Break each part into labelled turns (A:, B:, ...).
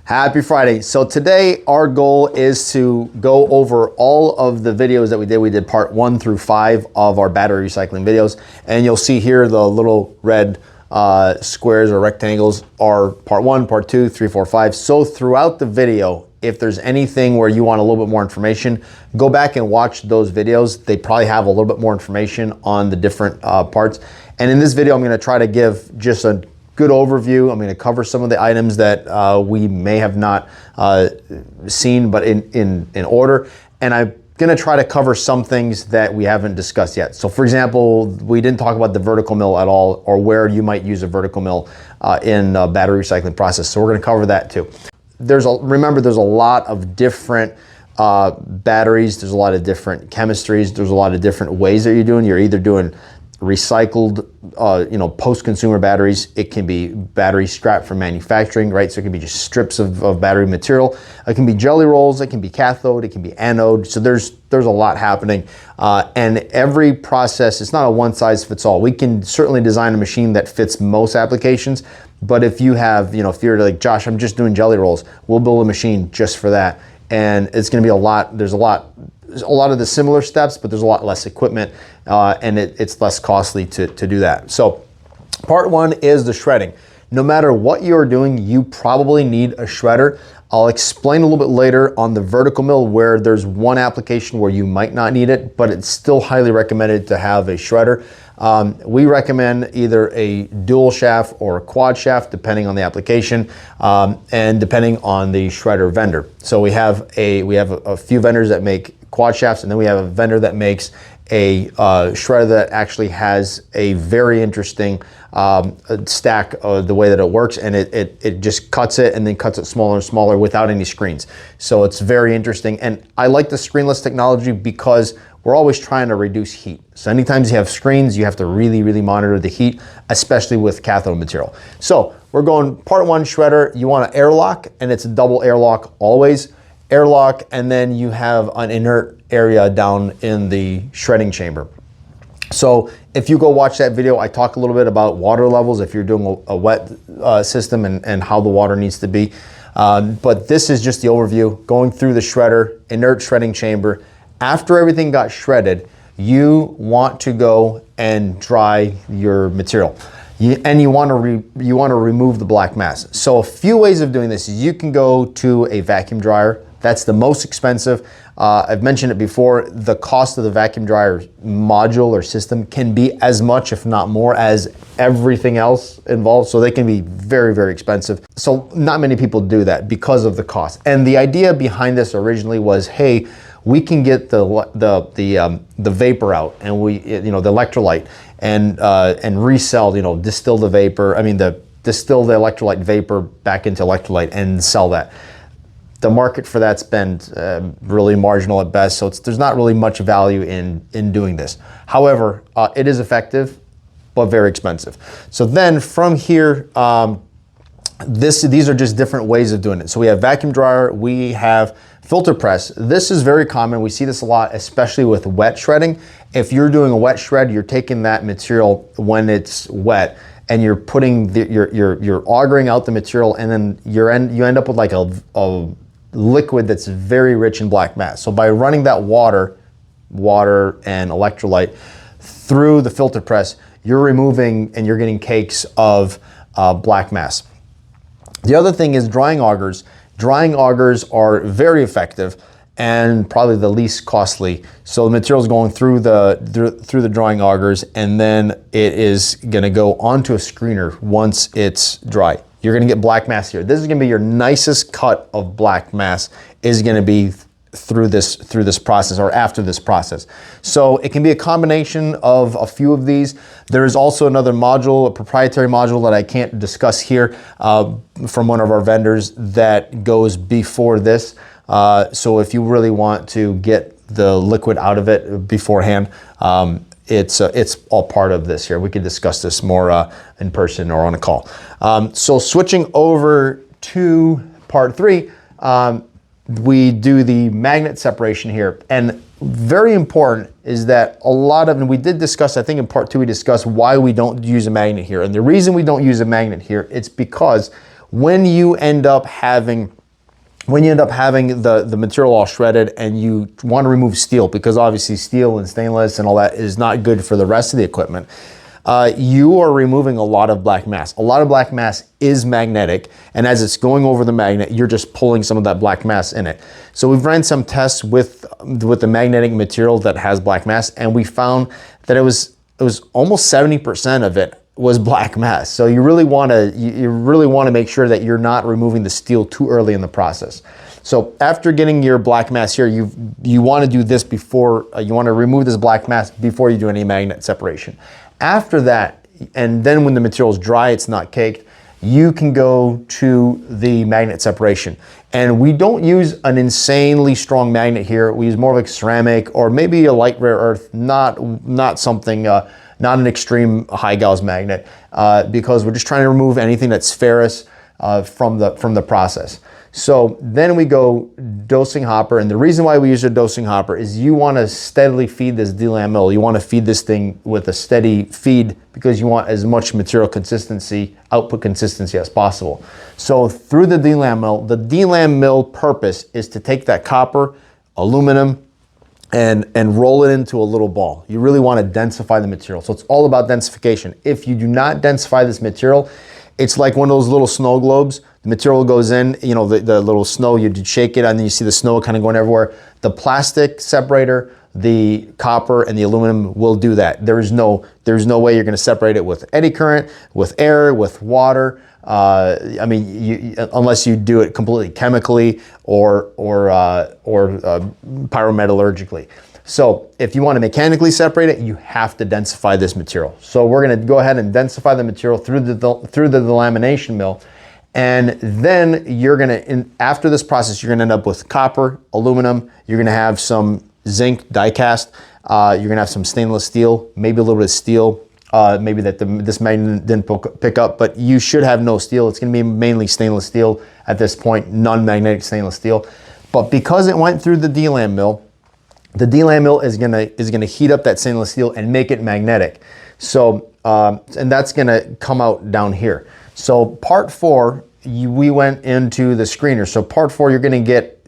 A: Happy Friday. So today our goal is to go over all of the videos that we did. We did part 1 through 5 of our battery recycling videos. And you'll see here the little red squares or rectangles are part 1, part 2, 3, 4, 5. So throughout the video, if there's anything where you want a little bit more information, go back and watch those videos. They probably have a little bit more information on the different parts. And in this video, I'm gonna try to give just a good overview. I'm going to cover some of the items that we may have not seen, but in order. And I'm going to try to cover some things that we haven't discussed yet. So for example, we didn't talk about the vertical mill at all, or where you might use a vertical mill in a battery recycling process. So we're going to cover that too. Remember, there's a lot of different batteries. There's a lot of different chemistries. There's a lot of different ways that you're doing. You're either doing recycled, post-consumer batteries. It can be battery scrap from manufacturing, right? So it can be just strips of battery material. It can be jelly rolls. It can be cathode. It can be anode. So there's a lot happening, and every process, it's not a one-size-fits-all. We can certainly design a machine that fits most applications, but if you have, if you're like, Josh, I'm just doing jelly rolls, we'll build a machine just for that, and it's going to be a lot. There's a lot of the similar steps, but there's a lot less equipment, and it's less costly to do that. So part 1 is the shredding. No matter what you're doing, you probably need a shredder. I'll explain a little bit later on the vertical mill where there's one application where you might not need it, but it's still highly recommended to have a shredder. We recommend either a dual shaft or a quad shaft, depending on the application, and depending on the shredder vendor. So we have a few vendors that make quad shafts, and then we have a vendor that makes a shredder that actually has a very interesting stack of the way that it works, and it just cuts it and then cuts it smaller and smaller without any screens. So it's very interesting, and I like the screenless technology because we're always trying to reduce heat. So anytime you have screens, you have to really, really monitor the heat, especially with cathode material. So we're going part 1 shredder. You want an airlock, and it's a double airlock always. Airlock, and then you have an inert area down in the shredding chamber. So if you go watch that video, I talk a little bit about water levels if you're doing a wet system and how the water needs to be. But this is just the overview, going through the shredder, inert shredding chamber. After everything got shredded, you want to go and dry your material. And you want to remove the black mass. So a few ways of doing this is you can go to a vacuum dryer. That's the most expensive. I've mentioned it before. The cost of the vacuum dryer module or system can be as much, if not more, as everything else involved. So they can be very, very expensive. So not many people do that because of the cost. And the idea behind this originally was, hey, we can get the vapor out, and the electrolyte, and resell, distill the vapor. Distill the electrolyte vapor back into electrolyte and sell that. The market for that's been really marginal at best, so there's not really much value in doing this. However, it is effective, but very expensive. So then from here, these are just different ways of doing it. So we have vacuum dryer, we have filter press. This is very common. We see this a lot, especially with wet shredding. If you're doing a wet shred, you're taking that material when it's wet, and you're putting you're augering out the material, and then you end up with like a liquid that's very rich in black mass. So by running that water and electrolyte through the filter press, you're removing and you're getting cakes of black mass. The other thing is drying augers. Drying augers are very effective and probably the least costly. So the material is going through the drying augers, and then it is going to go onto a screener once it's dry. You're going to get black mass here. This is going to be your nicest cut of black mass, is going to be through this process or after this process. So it can be a combination of a few of these. There is also another module, a proprietary module that I can't discuss here, from one of our vendors that goes before this. So if you really want to get the liquid out of it beforehand, it's all part of this here. We could discuss this more in person or on a call. So switching over to part 3, we do the magnet separation here. And very important is that and we did discuss, I think in part 2, we discussed why we don't use a magnet here. And the reason we don't use a magnet here, it's because when you end up having the material all shredded and you want to remove steel, because obviously steel and stainless and all that is not good for the rest of the equipment, you are removing a lot of black mass. A lot of black mass is magnetic, and as it's going over the magnet, you're just pulling some of that black mass in it. So we've ran some tests with the magnetic material that has black mass, and we found that it was almost 70% of it was black mass. So you really want to make sure that you're not removing the steel too early in the process. So after getting your black mass here, you want to do this before you want to remove this black mass before you do any magnet separation. After that, and then when the material is dry, it's not caked, you can go to the magnet separation. And we don't use an insanely strong magnet here. We use more of a ceramic or maybe a light rare earth, not something not an extreme high Gauss magnet, because we're just trying to remove anything that's ferrous from the process. So then we go dosing hopper, and the reason why we use a dosing hopper is you want to steadily feed this DLAM mill. You want to feed this thing with a steady feed because you want as much material consistency, output consistency as possible. So through the DLAM mill purpose is to take that copper, aluminum, and roll it into a little ball. You really want to densify the material. So it's all about densification. If you do not densify this material, it's like one of those little snow globes. The material goes in, you know, the little snow, you shake it and then you see the snow kind of going everywhere. The plastic separator, the copper, and the aluminum will do that. There's no way you're going to separate it with eddy current, with air, with water. I mean, unless you do it completely chemically or pyrometallurgically. So if you want to mechanically separate it, you have to densify this material. So we're going to go ahead and densify the material through the delamination mill. And then you're going to, after this process, you're going to end up with copper, aluminum. You're going to have some zinc die cast. You're going to have some stainless steel, maybe a little bit of steel. Maybe that this magnet didn't pick up, but you should have no steel. It's going to be mainly stainless steel at this point, non-magnetic stainless steel. But because it went through the DLAM mill, the DLAM mill is gonna heat up that stainless steel and make it magnetic. So and that's gonna come out down here. So part 4, we went into the screener. So part 4, you're gonna get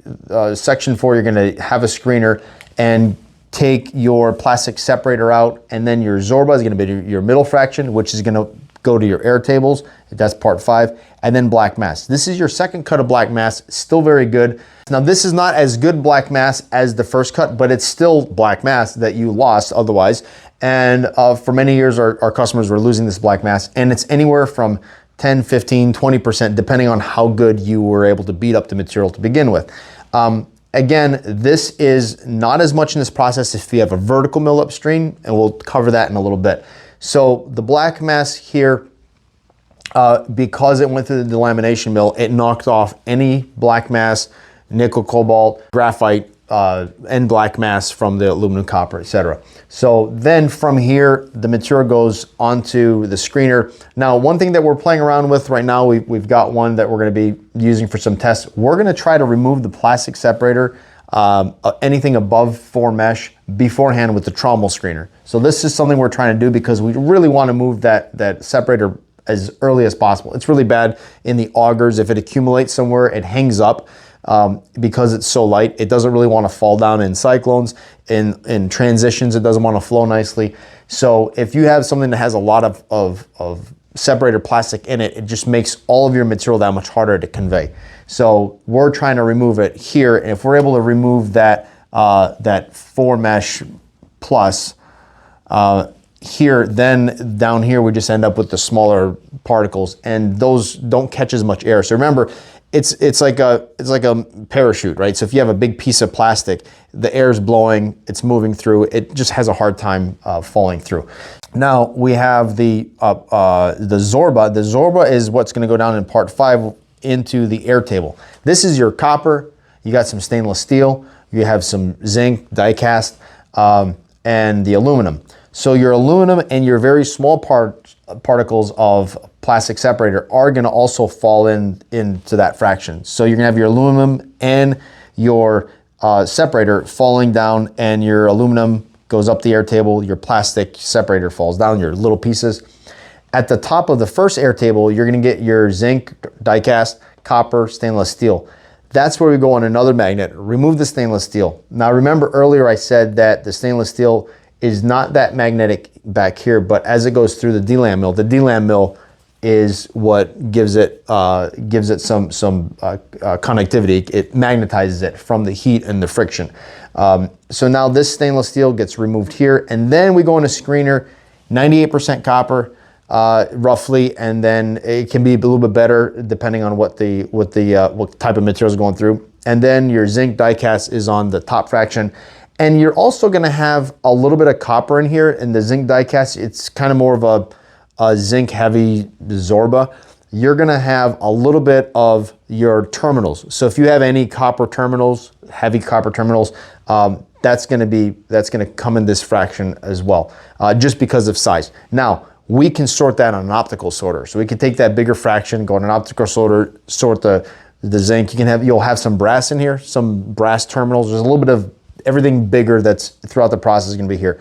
A: section 4. You're gonna have a screener and take your plastic separator out, and then your Zorba is gonna be your middle fraction, which is gonna go to your air tables. That's part 5, and then black mass. This is your second cut of black mass, still very good. Now this is not as good black mass as the first cut, but it's still black mass that you lost otherwise. And for many years, our customers were losing this black mass, and it's anywhere from 10, 15, 20%, depending on how good you were able to beat up the material to begin with. Again, this is not as much in this process if you have a vertical mill upstream, and we'll cover that in a little bit. So the black mass here, because it went through the delamination mill, it knocked off any black mass, nickel, cobalt, graphite, and black mass from the aluminum, copper, etc. So then from here, the material goes onto the screener. Now, one thing that we're playing around with right now, we've got one that we're going to be using for some tests. We're going to try to remove the plastic separator, anything above 4 mesh beforehand with the trommel screener. So this is something we're trying to do because we really want to move that separator as early as possible. It's really bad in the augers. If it accumulates somewhere, it hangs up. Because it's so light, it doesn't really want to fall down in cyclones. In transitions, it doesn't want to flow nicely. So if you have something that has a lot of separator plastic in it, it just makes all of your material that much harder to convey. So we're trying to remove it here, and if we're able to remove that 4 mesh plus here, then down here we just end up with the smaller particles, and those don't catch as much air. So remember, it's like a parachute, right? So if you have a big piece of plastic, the air is blowing, it's moving through, it just has a hard time falling through. Now we have the Zorba. The Zorba is what's going to go down in part 5 into the air table. This is your copper. You got some stainless steel. You have some zinc, die cast, and the aluminum. So your aluminum and your very small particles of plastic separator are going to also fall into that fraction. So you're going to have your aluminum and your separator falling down, and your aluminum goes up the air table, your plastic separator falls down, your little pieces. At the top of the first air table, you're gonna get your zinc, die-cast, copper, stainless steel. That's where we go on another magnet. Remove the stainless steel. Now remember earlier I said that the stainless steel is not that magnetic back here, but as it goes through the DLAM mill, the DLAM mill is what gives it some connectivity. It magnetizes it from the heat and the friction. So now this stainless steel gets removed here, and then we go into screener, 98% copper, roughly, and then it can be a little bit better depending on what type of material is going through. And then your zinc die-cast is on the top fraction. And you're also gonna have a little bit of copper in here. In the zinc die-cast, it's kind of more of a zinc heavy Zorba. You're gonna have a little bit of your terminals. So if you have any copper terminals, heavy copper terminals, that's gonna come in this fraction as well, just because of size. Now, we can sort that on an optical sorter. So we can take that bigger fraction, go on an optical sorter, sort the zinc. You'll have some brass in here, some brass terminals. There's a little bit of everything bigger that's throughout the process is gonna be here.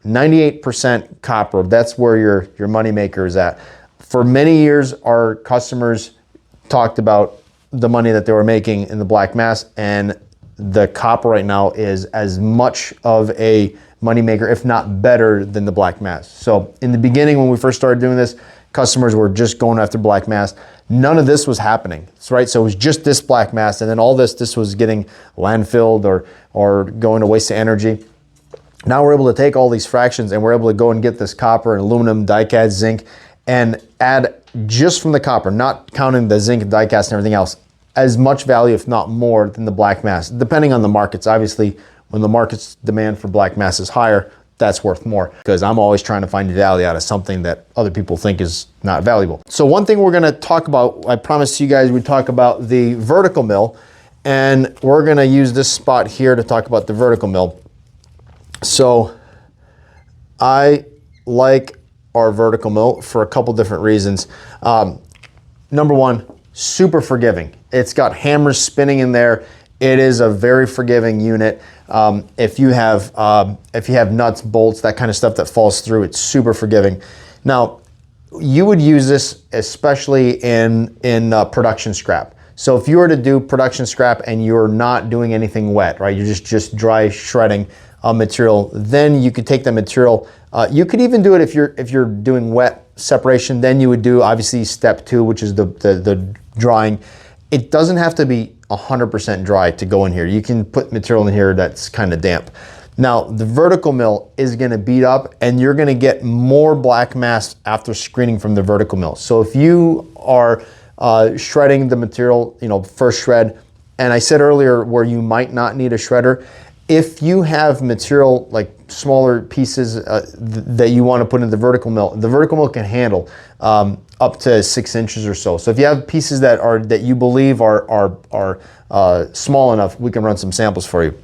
A: 98% copper, that's where your money maker is at. For many years, our customers talked about the money that they were making in the black mass, and the copper right now is as much of a money maker, if not better than the black mass. So in the beginning, when we first started doing this, customers were just going after black mass. None of this was happening, right? So it was just this black mass, and then all this was getting landfilled or going to waste of energy. Now we're able to take all these fractions and we're able to go and get this copper and aluminum, die-cast, zinc, and add just from the copper, not counting the zinc and die-cast and everything else, as much value, if not more, than the black mass, depending on the markets. Obviously, when the market's demand for black mass is higher, that's worth more, because I'm always trying to find value out of something that other people think is not valuable. So one thing we're gonna talk about, I promised you guys we'd talk about the vertical mill, and we're gonna use this spot here to talk about the vertical mill. So I like our vertical mill for a couple different reasons. Number one, super forgiving. It's got hammers spinning in there. It is a very forgiving unit. If you have nuts, bolts, that kind of stuff that falls through, it's super forgiving. Now, you would use this especially in production scrap. So if you were to do production scrap and you're not doing anything wet, right? You're just dry shredding material, then you could take the material. You could even do it if you're doing wet separation. Then you would do obviously step 2, which is the drying. It doesn't have to be 100% dry to go in here. You can put material in here that's kind of damp. Now, the vertical mill is gonna beat up, and you're gonna get more black mass after screening from the vertical mill. So if you are shredding the material, first shred, and I said earlier where you might not need a shredder, if you have material like smaller pieces that you want to put in the vertical mill can handle up to 6 inches or so. So if you have pieces that you believe are small enough, we can run some samples for you.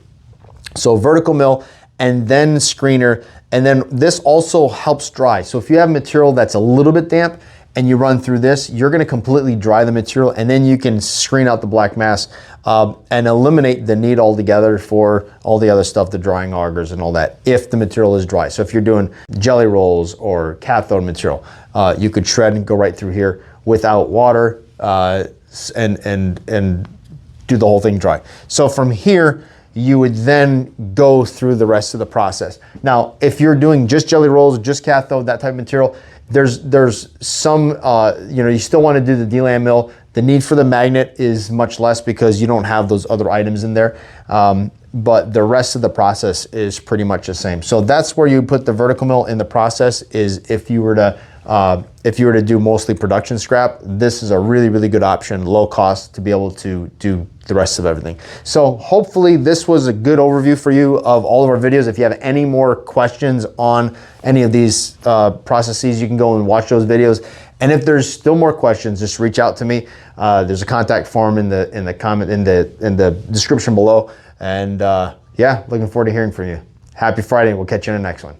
A: So vertical mill and then screener, and then this also helps dry. So if you have material that's a little bit damp and you run through this, you're gonna completely dry the material, and then you can screen out the black mass and eliminate the need altogether for all the other stuff, the drying augers and all that, if the material is dry. So if you're doing jelly rolls or cathode material, you could shred and go right through here without water and do the whole thing dry. So from here, you would then go through the rest of the process. Now, if you're doing just jelly rolls, just cathode, that type of material, there's some, you still want to do the DLAM mill. The need for the magnet is much less because you don't have those other items in there. But the rest of the process is pretty much the same. So that's where you put the vertical mill in the process, is if you were to do mostly production scrap, this is a really, really good option, low cost, to be able to do the rest of everything. So hopefully this was a good overview for you of all of our videos. If you have any more questions on any of these processes, you can go and watch those videos. And if there's still more questions, just reach out to me. There's a contact form in the description below. And yeah, looking forward to hearing from you. Happy Friday. We'll catch you in the next one.